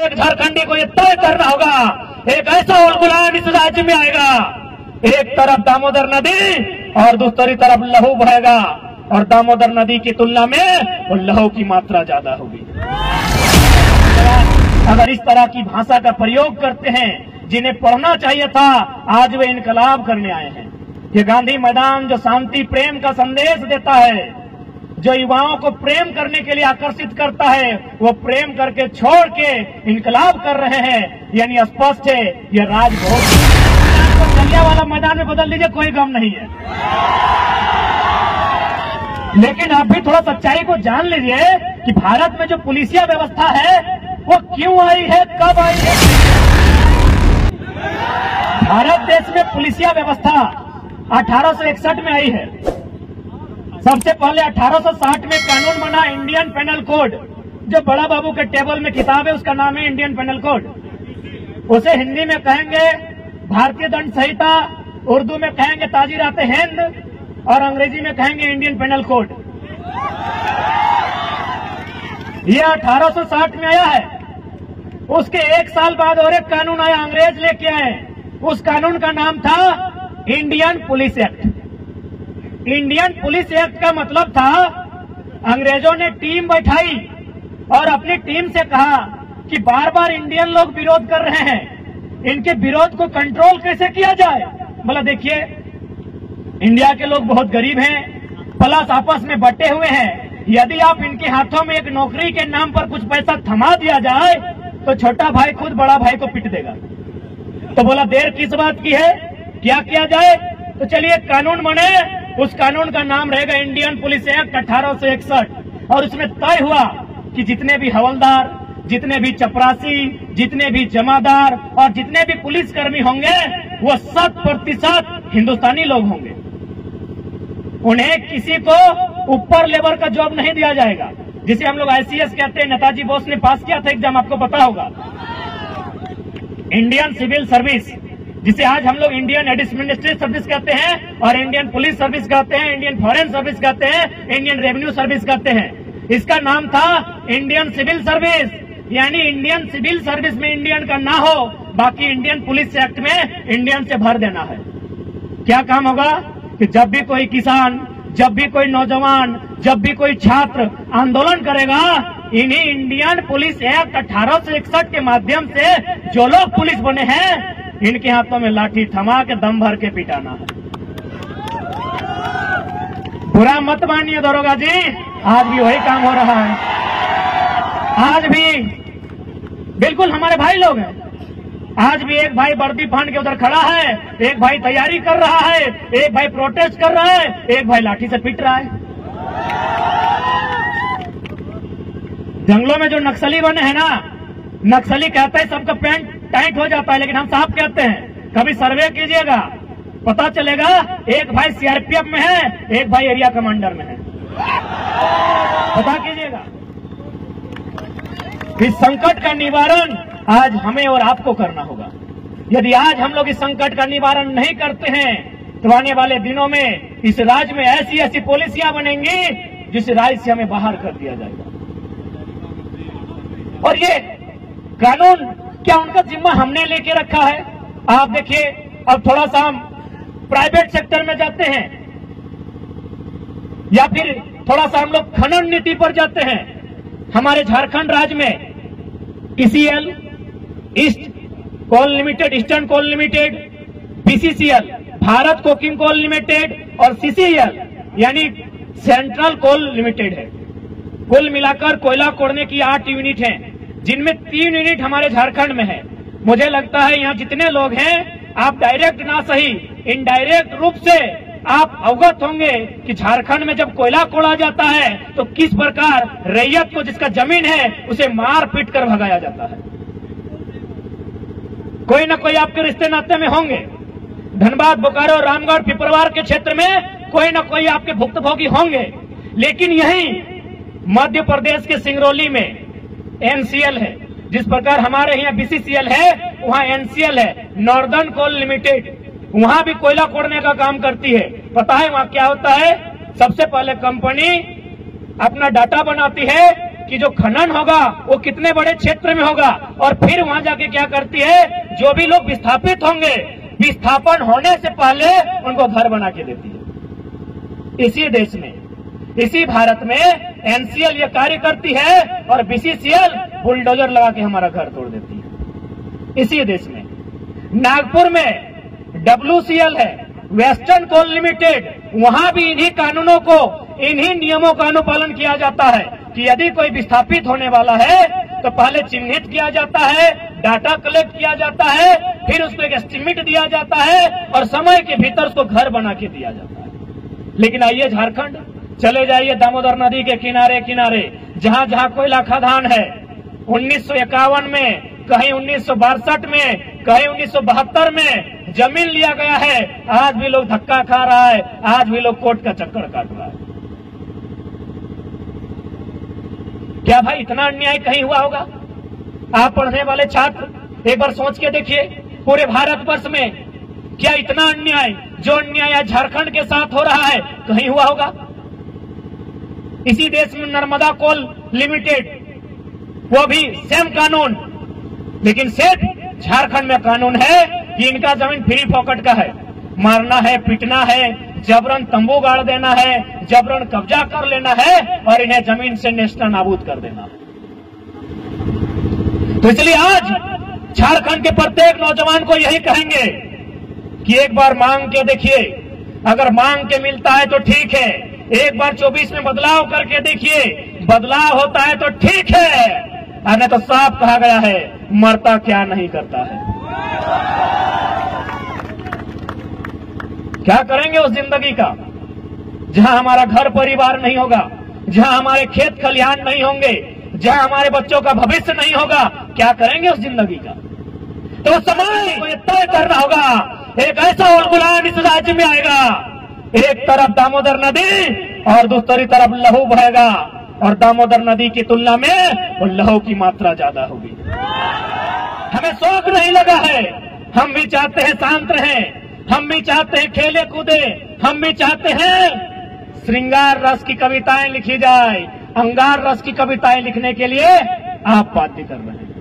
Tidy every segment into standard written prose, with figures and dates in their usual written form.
एक झारखंडी को ये तय करना होगा, एक ऐसा उलगुलान इस राज्य में आएगा, एक तरफ दामोदर नदी और दूसरी तरफ लहू बहेगा, और दामोदर नदी की तुलना में वो लहू की मात्रा ज्यादा होगी। अगर इस तरह की भाषा का प्रयोग करते हैं, जिन्हें पढ़ना चाहिए था, आज वे इनकलाब करने आए हैं। ये गांधी मैदान जो शांति प्रेम का संदेश देता है, जो युवाओं को प्रेम करने के लिए आकर्षित करता है, वो प्रेम करके छोड़ के इनकलाब कर रहे हैं। यानी स्पष्ट है ये राजभोग। जलियांवाला मैदान में बदल लीजिए, कोई गम नहीं है, लेकिन आप भी थोड़ा सच्चाई को जान लीजिए कि भारत में जो पुलिसिया व्यवस्था है वो क्यों आई है, कब आई है। भारत देश में पुलिसिया व्यवस्था 1861 में आई है। सबसे पहले 1860 में कानून बना इंडियन पेनल कोड, जो बड़ा बाबू के टेबल में किताब है उसका नाम है इंडियन पेनल कोड। उसे हिंदी में कहेंगे भारतीय दंड संहिता, उर्दू में कहेंगे ताजीरात हिंद, और अंग्रेजी में कहेंगे इंडियन पेनल कोड। यह 1860 में आया है। उसके एक साल बाद और एक कानून आया, अंग्रेज लेके आए। उस कानून का नाम था Indian police act. Indian police act का मतलब था, अंग्रेजों ने टीम बैठाई और अपनी टीम से कहा कि बार बार इंडियन लोग विरोध कर रहे हैं, इनके विरोध को कंट्रोल कैसे किया जाए। बोला देखिए, इंडिया के लोग बहुत गरीब हैं, प्लस आपस में बटे हुए हैं, यदि आप इनके हाथों में एक नौकरी के नाम पर कुछ पैसा थमा दिया जाए तो छोटा भाई खुद बड़ा भाई को पीट देगा। तो बोला देर किस बात की है, क्या किया जाए। तो चलिए कानून बने, उस कानून का नाम रहेगा इंडियन पुलिस एक्ट 1861, और उसमें तय हुआ कि जितने भी हवलदार, जितने भी चपरासी, जितने भी जमादार और जितने भी पुलिसकर्मी होंगे वो 100% हिंदुस्तानी लोग होंगे। उन्हें किसी को ऊपर लेवल का जॉब नहीं दिया जाएगा, जिसे हम लोग ICS कहते हैं। नेताजी बोस ने पास किया था एग्जाम, आपको पता होगा। इंडियन सिविल सर्विस, जिसे आज हम लोग इंडियन एडमिनिस्ट्रेटिव सर्विस कहते हैं, और इंडियन पुलिस सर्विस कहते हैं, इंडियन फॉरेन सर्विस कहते हैं, इंडियन रेवेन्यू सर्विस कहते हैं। इसका नाम था इंडियन सिविल सर्विस। यानी इंडियन सिविल सर्विस में इंडियन का ना हो, बाकी इंडियन पुलिस एक्ट में इंडियन से भर देना है। क्या काम होगा कि जब भी कोई किसान, जब भी कोई नौजवान, जब भी कोई छात्र आंदोलन करेगा, इन्हीं इंडियन पुलिस एक्ट 1861 के माध्यम से जो लोग पुलिस बने हैं, इनके हाथों में लाठी थमा के दम भर के पिटाना है। बुरा मत मानिए दरोगा जी, आज भी वही काम हो रहा है। आज भी बिल्कुल हमारे भाई लोग हैं। आज भी एक भाई वर्दी पहन के उधर खड़ा है, एक भाई तैयारी कर रहा है, एक भाई प्रोटेस्ट कर रहा है, एक भाई लाठी से पीट रहा है। जंगलों में जो नक्सली बने हैं ना, नक्सली कहते हैं सबका पैंट टाइट हो जाता है, लेकिन हम साफ कहते हैं। कभी सर्वे कीजिएगा, पता चलेगा एक भाई CRPF में है, एक भाई एरिया कमांडर में है। पता कीजिएगा। इस संकट का निवारण आज हमें और आपको करना होगा। यदि आज हम लोग इस संकट का निवारण नहीं करते हैं तो आने वाले दिनों में इस राज्य में ऐसी ऐसी पॉलिसियां बनेंगी जिस राज्य से हमें बाहर कर दिया जाएगा। और ये कानून क्या उनका जिम्मा हमने लेके रखा है? आप देखिए, अब थोड़ा सा हम प्राइवेट सेक्टर में जाते हैं, या फिर थोड़ा सा हम लोग खनन नीति पर जाते हैं। हमारे झारखंड राज्य में ECL, east coal limited, eastern coal limited, BCCL, Bharat coking coal limited, और CCL यानी सेंट्रल कोल लिमिटेड है। कुल मिलाकर कोयला कोड़ने की 8 यूनिट हैं, जिनमें 3 यूनिट हमारे झारखंड में है। मुझे लगता है यहाँ जितने लोग हैं, आप डायरेक्ट ना सही इनडायरेक्ट रूप से आप अवगत होंगे कि झारखंड में जब कोयला कोड़ा जाता है तो किस प्रकार रैयत को, जिसका जमीन है, उसे मार पीट कर भगाया जाता है। कोई न कोई आपके रिश्ते नाते में होंगे। धनबाद, बोकारो, रामगढ़, पिपरवार के क्षेत्र में कोई न कोई आपके भुक्तभोगी होंगे। लेकिन यही मध्य प्रदेश के सिंगरौली में NCL है, जिस प्रकार हमारे यहाँ BCCL है, वहाँ NCL है, नॉर्दर्न कोल लिमिटेड। वहां भी कोयला कोड़ने का काम करती है। पता है वहां क्या होता है? सबसे पहले कंपनी अपना डाटा बनाती है, कि जो खनन होगा वो कितने बड़े क्षेत्र में होगा, और फिर वहां जाके क्या करती है, जो भी लोग विस्थापित होंगे विस्थापन होने से पहले उनको घर बना के देती है। इसी देश में, इसी भारत में एनसीएल ये कार्य करती है और बीसीसीएल बुलडोजर लगा के हमारा घर तोड़ देती है। इसी देश में नागपुर में WCL है, वेस्टर्न कोल लिमिटेड, वहां भी इन्हीं कानूनों को, इन्हीं नियमों का अनुपालन किया जाता है कि यदि कोई विस्थापित होने वाला है तो पहले चिन्हित किया जाता है, डाटा कलेक्ट किया जाता है, फिर उसको एक एस्टिमेट दिया जाता है और समय के भीतर उसको घर बना के दिया जाता है। लेकिन आइए झारखंड चले जाइए, दामोदर नदी के किनारे किनारे जहां जहां कोयला खदान है, 1951 में, कहीं 1962 में, कहीं 1972 में जमीन लिया गया है, आज भी लोग धक्का खा रहा है, आज भी लोग कोर्ट का चक्कर काट रहा है। क्या भाई इतना अन्याय कहीं हुआ होगा? आप पढ़ने वाले छात्र एक बार सोच के देखिए, पूरे भारतवर्ष में क्या इतना अन्याय, जो अन्याय आज झारखंड के साथ हो रहा है, कहीं हुआ होगा? इसी देश में नर्मदा कोल लिमिटेड, वो भी सेम कानून, लेकिन सिर्फ झारखंड में कानून है कि इनका जमीन फ्री पॉकेट का है, मारना है, पीटना है, जबरन तंबू गाड़ देना है, जबरन कब्जा कर लेना है और इन्हें जमीन से नेस्ता नाबूद कर देना है। तो इसलिए आज झारखंड के प्रत्येक नौजवान को यही कहेंगे कि एक बार मांग के देखिए, अगर मांग के मिलता है तो ठीक है, एक बार 24 में बदलाव करके देखिए, बदलाव होता है तो ठीक है, नहीं तो साफ कहा गया है, मरता क्या नहीं करता है। क्या करेंगे उस जिंदगी का जहां हमारा घर परिवार नहीं होगा, जहां हमारे खेत खलिहान नहीं होंगे, जहां हमारे बच्चों का भविष्य नहीं होगा? क्या करेंगे उस जिंदगी का? तो समय को तय करना होगा। एक ऐसा उलगुलान इस राज्य में आएगा, एक तरफ दामोदर नदी और दूसरी तरफ लहू बहेगा, और दामोदर नदी की तुलना में वो लहू की मात्रा ज्यादा होगी। हमें शौक नहीं लगा है, हम भी चाहते हैं शांत रहें, हम भी चाहते हैं खेले कूदे, हम भी चाहते हैं श्रृंगार रस की कविताएं लिखी जाए, अंगार रस की कविताएं लिखने के लिए आप बाध्य कर रहे हैं।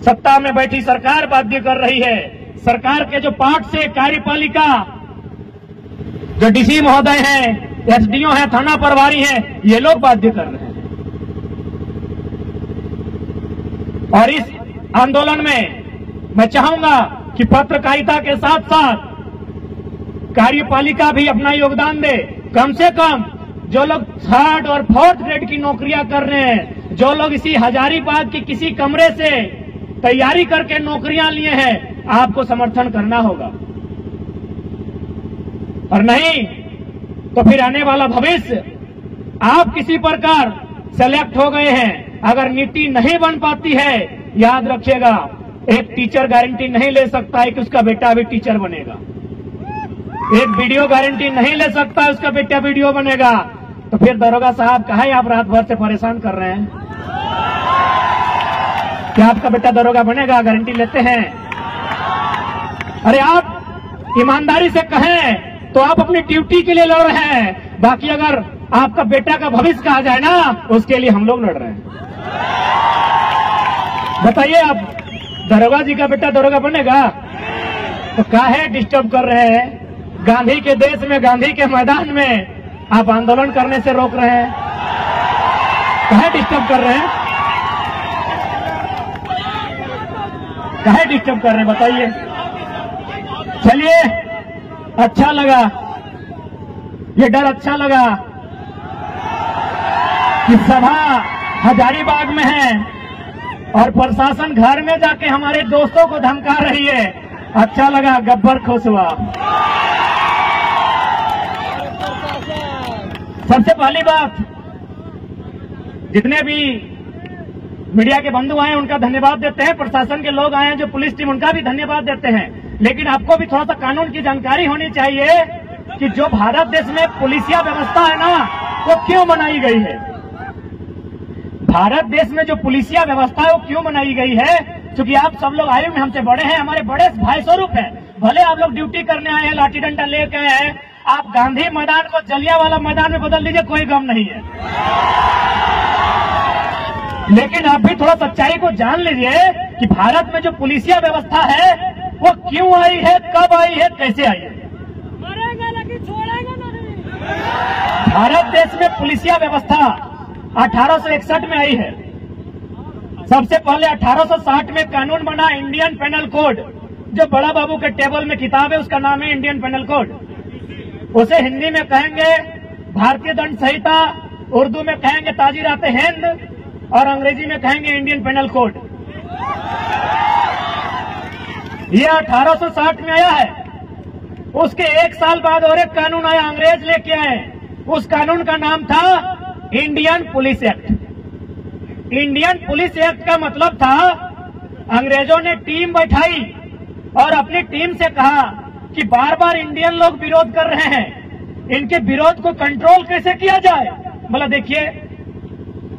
सत्ता में बैठी सरकार बाध्य कर रही है, सरकार के जो पार्ट से कार्यपालिका, जो डीसी महोदय हैं, एसडीओ हैं, थाना प्रभारी हैं, ये लोग बाध्य कर रहे हैं। और इस आंदोलन में मैं चाहूंगा कि पत्रकारिता के साथ साथ कार्यपालिका भी अपना योगदान दे। कम से कम जो लोग 3rd और 4th ग्रेड की नौकरियां कर रहे हैं, जो लोग इसी हजारीबाग के किसी कमरे से तैयारी करके नौकरियां लिए हैं, आपको समर्थन करना होगा, और नहीं तो फिर आने वाला भविष्य, आप किसी प्रकार सेलेक्ट हो गए हैं, अगर नीति नहीं बन पाती है, याद रखिएगा, एक टीचर गारंटी नहीं ले सकता है कि उसका बेटा भी टीचर बनेगा, एक वीडियो गारंटी नहीं ले सकता है उसका बेटा वीडियो बनेगा। तो फिर दरोगा साहब काहे आप रात भर से परेशान कर रहे हैं? क्या आपका बेटा दरोगा बनेगा? गारंटी लेते हैं? अरे आप ईमानदारी से कहें तो आप अपनी ड्यूटी के लिए लड़ रहे हैं, बाकी अगर आपका बेटा का भविष्य कहा जाए ना, उसके लिए हम लोग लड़ रहे हैं। बताइए, आप दरोगा जी का बेटा दरोगा बनेगा? तो काहे डिस्टर्ब कर रहे हैं? गांधी के देश में, गांधी के मैदान में आप आंदोलन करने से रोक रहे हैं, काहे डिस्टर्ब कर रहे हैं? काहे डिस्टर्ब कर रहे हैं बताइए? चलिए, अच्छा लगा, ये डर अच्छा लगा कि सभा हजारीबाग में है और प्रशासन घर में जाके हमारे दोस्तों को धमका रही है। अच्छा लगा, गब्बर खुश हुआ। सबसे पहली बात, जितने भी मीडिया के बंधु आए उनका धन्यवाद देते हैं, प्रशासन के लोग आए हैं, जो पुलिस टीम, उनका भी धन्यवाद देते हैं। लेकिन आपको भी थोड़ा सा कानून की जानकारी होनी चाहिए कि जो भारत देश में पुलिसिया व्यवस्था है ना, वो क्यों बनाई गई है। भारत देश में जो पुलिसिया व्यवस्था है वो क्यों बनाई गई है? क्योंकि आप सब लोग आयु में हमसे बड़े हैं, हमारे बड़े भाई स्वरूप हैं। भले आप लोग ड्यूटी करने आए हैं, लाठी डंडा लेके आए हैं, आप गांधी मैदान को जलियांवाला मैदान में बदल दीजिए, कोई गम नहीं है। लेकिन आप भी थोड़ा सच्चाई को जान लीजिए कि भारत में जो पुलिसिया व्यवस्था है वो क्यों आई है, कब आई है, कैसे आई है। भारत देश में पुलिसिया व्यवस्था 1861 में आई है। सबसे पहले 1860 में कानून बना इंडियन पेनल कोड, जो बड़ा बाबू के टेबल में किताब है उसका नाम है इंडियन पेनल कोड। उसे हिंदी में कहेंगे भारतीय दंड संहिता, उर्दू में कहेंगे ताजीरात हिंद और अंग्रेजी में कहेंगे इंडियन पेनल कोड। यह 1860 में आया है। उसके एक साल बाद और एक कानून आया, अंग्रेज लेके आए। उस कानून का नाम था Indian police act. Indian police act का मतलब था अंग्रेजों ने टीम बैठाई और अपनी टीम से कहा कि बार बार इंडियन लोग विरोध कर रहे हैं, इनके विरोध को कंट्रोल कैसे किया जाए। मतलब देखिए,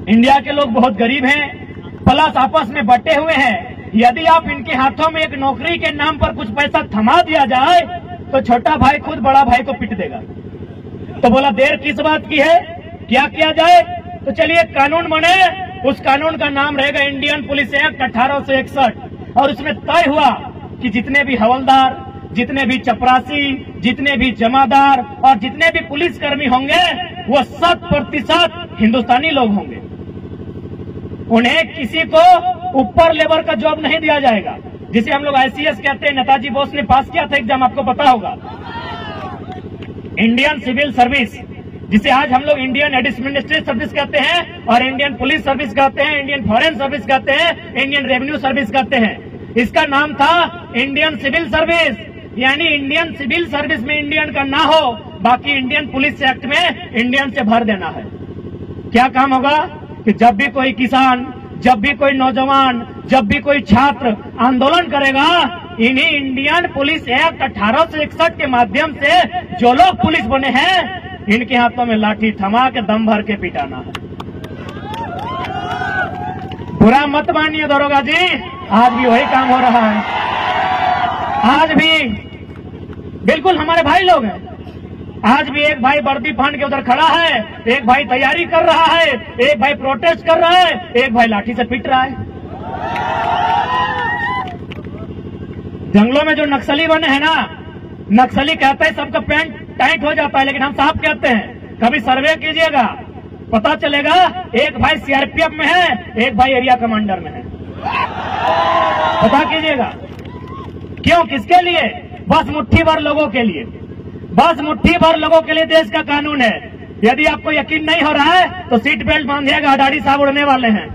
इंडिया के लोग बहुत गरीब हैं, प्लस आपस में बटे हुए हैं। यदि आप इनके हाथों में एक नौकरी के नाम पर कुछ पैसा थमा दिया जाए तो छोटा भाई खुद बड़ा भाई को पीट देगा। तो बोला देर किस बात की है, क्या किया जाए। तो चलिए कानून बने, उस कानून का नाम रहेगा इंडियन पुलिस एक्ट 1861। और उसमें तय हुआ कि जितने भी हवलदार, जितने भी चपरासी, जितने भी जमादार और जितने भी पुलिसकर्मी होंगे वो 100% हिंदुस्तानी लोग होंगे। उन्हें किसी को ऊपर लेवल का जॉब नहीं दिया जाएगा, जिसे हम लोग ICS कहते हैं। नेताजी बोस ने पास किया था एग्जाम, आपको पता होगा। इंडियन सिविल सर्विस, जिसे आज हम लोग इंडियन एडमिनिस्ट्रेटिव सर्विस कहते हैं और इंडियन पुलिस सर्विस कहते हैं, इंडियन फॉरेन सर्विस कहते हैं, इंडियन रेवेन्यू सर्विस कहते हैं। इसका नाम था इंडियन सिविल सर्विस। यानी इंडियन सिविल सर्विस में इंडियन का ना हो, बाकी इंडियन पुलिस एक्ट में इंडियन से भर देना है। क्या काम होगा कि जब भी कोई किसान, जब भी कोई नौजवान, जब भी कोई छात्र आंदोलन करेगा, इन्हीं इंडियन पुलिस एक्ट 1861 के माध्यम से जो लोग पुलिस बने हैं इनके हाथों में लाठी थमा के दम भर के पिटाना है। बुरा मत मानिए दरोगा जी, आज भी वही काम हो रहा है। आज भी बिल्कुल हमारे भाई लोग हैं। आज भी एक भाई वर्दी पहन के उधर खड़ा है, एक भाई तैयारी कर रहा है, एक भाई प्रोटेस्ट कर रहा है, एक भाई लाठी से पीट रहा है। जंगलों में जो नक्सली बने हैं ना, नक्सली कहते हैं सबका पैंट टाइट हो जाता है, लेकिन हम साफ कहते हैं। कभी सर्वे कीजिएगा, पता चलेगा एक भाई CRPF में है, एक भाई एरिया कमांडर में है। पता कीजिएगा क्यों, किसके लिए? बस मुट्ठी भर लोगों के लिए, बस मुट्ठी भर लोगों के लिए देश का कानून है। यदि आपको यकीन नहीं हो रहा है तो सीट बेल्ट बांधिएगा, अडाड़ी साहब उड़ने वाले हैं।